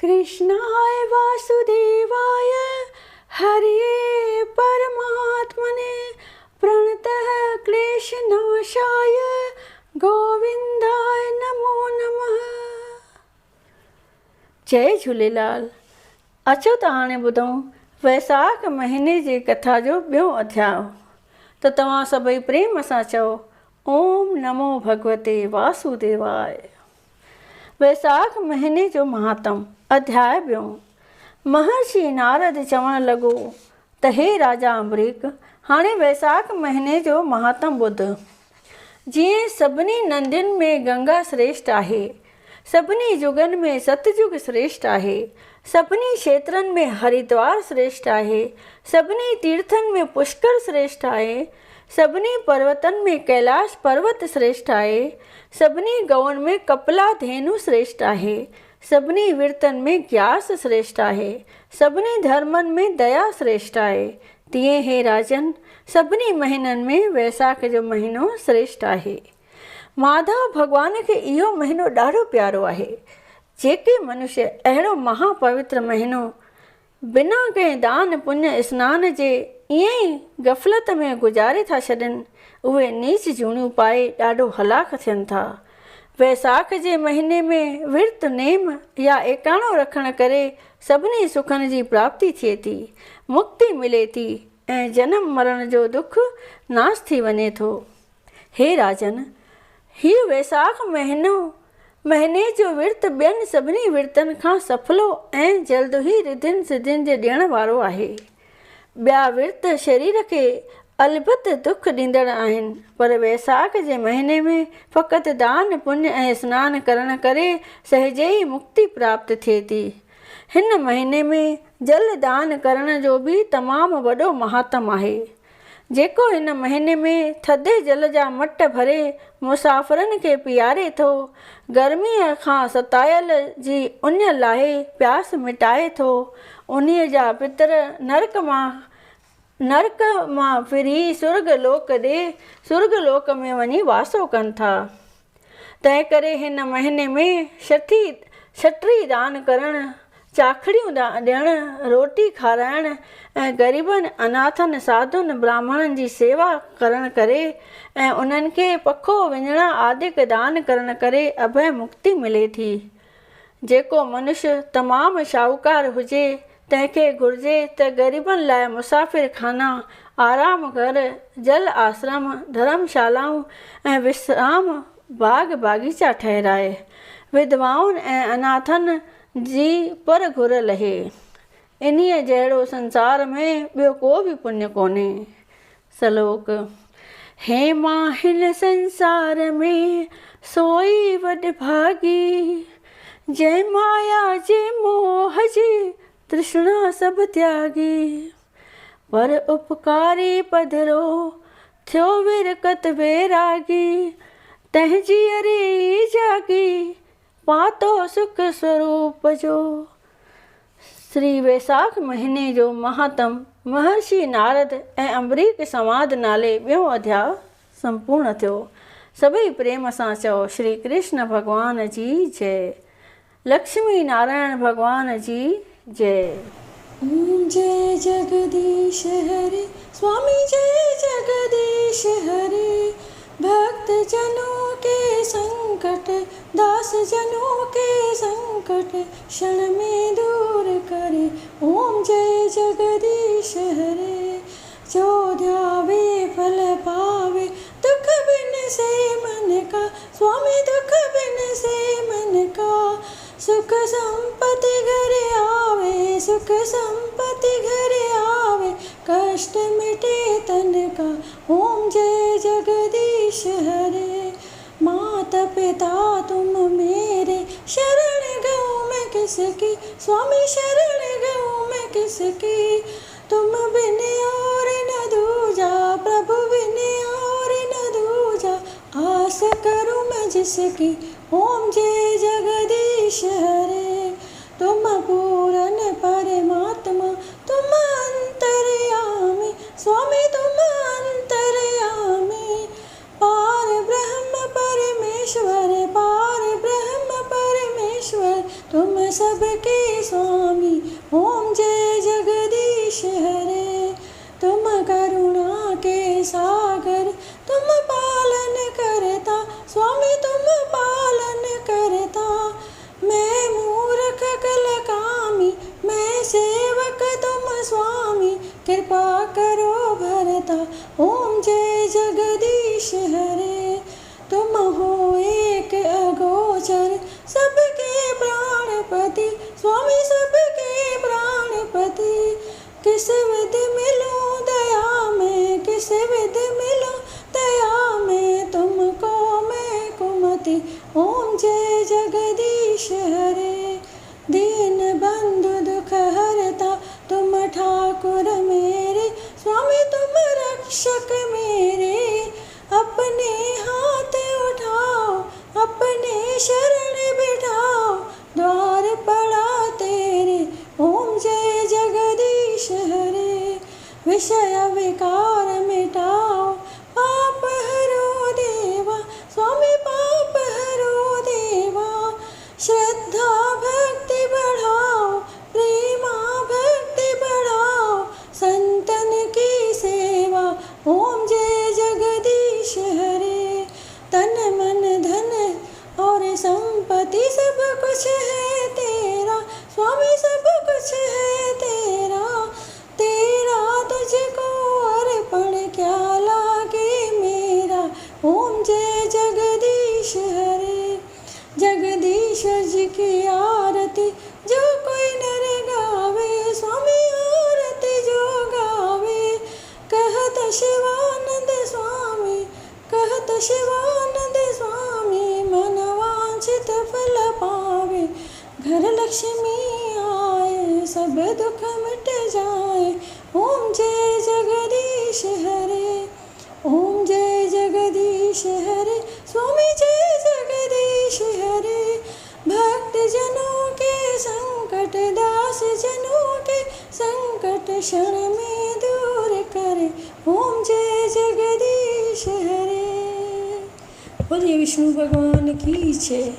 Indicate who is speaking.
Speaker 1: कृष्णाय वासुदेवाय हरे परमात्मने प्रणतः क्लेशनाशाय गोविंदाय नमो नमः। जय झूलेलाल। अचो त हाणे ॿुधूं वैसाख महीने जी कथा जो ॿियों अध्याय। त तव्हां सभई प्रेम सां चओ ओम नमो भगवते वासुदेवाय। वैसाख महीने जो महात्म। अध्याय ॿियों। महर्षि नारद चवण लॻो त हे राजा अम्बरीक, हाणे वैसाख महीने जो महात्म ॿुध। जीअं सभिनी नदियुनि में गंगा श्रेष्ठ आहे, सभिनी युगनि में सतयुग श्रेष्ठ आहे, सभिनी क्षेत्रनि में हरिद्वार श्रेष्ठ आहे, सभिनी तीर्थनि में पुष्कर श्रेष्ठ आहे, सभिनी पर्वतनि में कैलाश पर्वत श्रेष्ठ आहे, सभिनी गौनि में कपिला धेनु श्रेष्ठ आहे, सभिनी विर्तनि में ग्यास श्रेष्ठ आहे, सभिनी धर्मनि में दया श्रेष्ठ आहे। तीअं हे राजन, सभिनी महीननि में वैसाख जो महीनो श्रेष्ठ आहे। माधव भॻवान खे इहो महीनो ॾाढो प्यारो आहे। जेके मनुष्य अहिड़ो महापवित्र महीनो बिना कंहिं दान पुण्य स्नान जे ईअं ई गफ़लत में गुज़ारे था छॾनि, उहे नीच जूणियूं पाए ॾाढो हलाक थियनि था। वैसाख जे महीने में विर्त नेम या एकाणो रखण करे सभिनी सुखनि जी प्राप्ति थिए थी, मुक्ति मिले थी ऐं जनम मरण जो दुख नाश थी वञे थो। हे राजन, हीउ वैसाख महीने जो विर्त ॿियनि सभिनी विर्तनि खां सफलो ऐं जल्द ई रिधियुनि सिद्धियुनि जे ॾियण वारो आहे। ॿिया विर्त शरीर खे अलबत दुख ॾींदड़ आहिनि, पर वैसाख जे महीने में फ़क़ति दान पुण्य ऐं स्नान करण करे सहजे ई मुक्ति प्राप्त थिए थी। हिन महीने में जल दान करण जो बि तमामु वॾो महात्म आहे। जेको हिन महीने में थधे जल जा मट भरे मुसाफ़िरनि खे पीआरे थो, गर्मीअ खां सतायल जी उन लाहे प्यास मिटाए थो, उन्हीअ जा पितर नरक मां फिरी सुर्ग लोक में वञी वासो कनि था। तंहिं करे हिन महीने में छटी दान करणु, चाखड़ियूं ॾियणु, रोटी खाराइणु ऐं ग़रीबनि, अनाथनि, साधुनि, ब्राह्मणनि जी सेवा करण करे ऐं उन्हनि खे पखो विञणा आदिक दान करण करे अभय मुक्ति मिले थी। जेको मनुष्य तमामु शाहूकार हुजे, तंहिंखे घुर्जे त ग़रीबनि लाइ मुसाफ़िर खाना, आराम घर, जल आश्रम, धर्मशालाऊं ऐं विश्राम बाग बाग़ीचा ठहिराए, विधवाउनि ऐं अनाथनि जी पर घुर लहे। इन्हीअ जहिड़ो संसार में ॿियो को बि पुण्य कोन्हे। सलोक। हे मां हिन संसार में सोई वॾ भागी, जंहिं माया जे मोह जी तृष्णा सभु त्यागी, पर उपकारी पधरो थियो विरकत वैरागी, तंहिंजी अरे जागी पातो सुख स्वरूप जो। श्री वैसाख महीने जो महात्म महर्षि नारद ऐं अम्बरीक संवाद नाले ॿियों अध्याय संपूर्ण थियो। सभई प्रेम सां चओ श्री कृष्ण भॻवान जी जय। लक्ष्मी नारायण भॻवान जी जय।
Speaker 2: जय जगदीश हरे स्वामी, जय जगदीश हरे। भक्त जनों के संकट, दास जनों के संकट क्षण में दूर करे। ओम जय जगदीश हरे। जो ध्यावे फल पावे, दुख बिन से मन का स्वामी, दुख बिन से मन का। सुख संपत्ति घर आवे, सुख संपत्ति घर आवे, कष्ट मिटे तन का। ओम जय जगदीश हरे। माता पिता तुम मेरे, शरण गऊँ मैं किसकी स्वामी, शरण गऊँ मैं किसकी। तुम बिन और न दूजा प्रभु, बिन और न दूजा, आस करूँ मैं जिसकी। ओम जय जगदीश हरे। तुम पूरन परमात्मा, तुम अंतर्यामी स्वामी, तुम अंतर्यामी। पार ब्रह्म परमेश्वर, पार ब्रह्म परमेश्वर, तुम सब के स्वामी। ओम जय जगदीश हरे। तुम करुणा के सागर, तुम पालन करता स्वामी, तुम पालन करता। मैं मूर्ख कलकामी, मैं सेवक तुम स्वामी, कृपा करो भरता। ओम जय जगदीश हरे। तुम हो एक अगोचर, सबके प्राणपति स्वामी, सबके प्राणपति। किस विध मिलूं दया में, किस विध मिलूं दया में, तुमको मैं कुमति। ओम जय जगदीश हरे। दीन बंधु दुख हरता तुम ठाकुर मेरे स्वामी, तुम रक्षक मेरे। अपने हाथ उठाओ, अपने शरण बिठाओ, द्वार पड़ा तेरे। ओम जय जगदीश हरे। विषय विकार मिटाओ, पाप हरो देवा स्वामी, पाप हरो देवा। श्रद्धा भक्ति बढ़ाओ, प्रेमा भक्ति बढ़ाओ, संतन की सेवा। ओम जय जगदीश हरे। तन मन धन और संपत्ति सब कुछ है तेरा स्वामी, सब कुछ है तेरा। तेरा तुझको अर्पण क्या लागे मेरा। ओम जय जगदीश हरे। जगदीश्वर जी की आरती जो कोई नर गावे स्वामी, आरती जो गावे। कहत शिवानंद स्वामी, कहत शिवानंद स्वामी, मन वांछित फल पावे। घर लक्ष्मी आए, सब दुख मिट जाए। ओम जय जगदीश हरे। ओम जय जगदीश हरे स्वामी, जय जगदीश हरे। भक्त जनों के संकट, दास जनों के संकट, क्षण में दूर करे। ओम जय जगदीश हरे। बोलिए विष्णु भगवान की जय।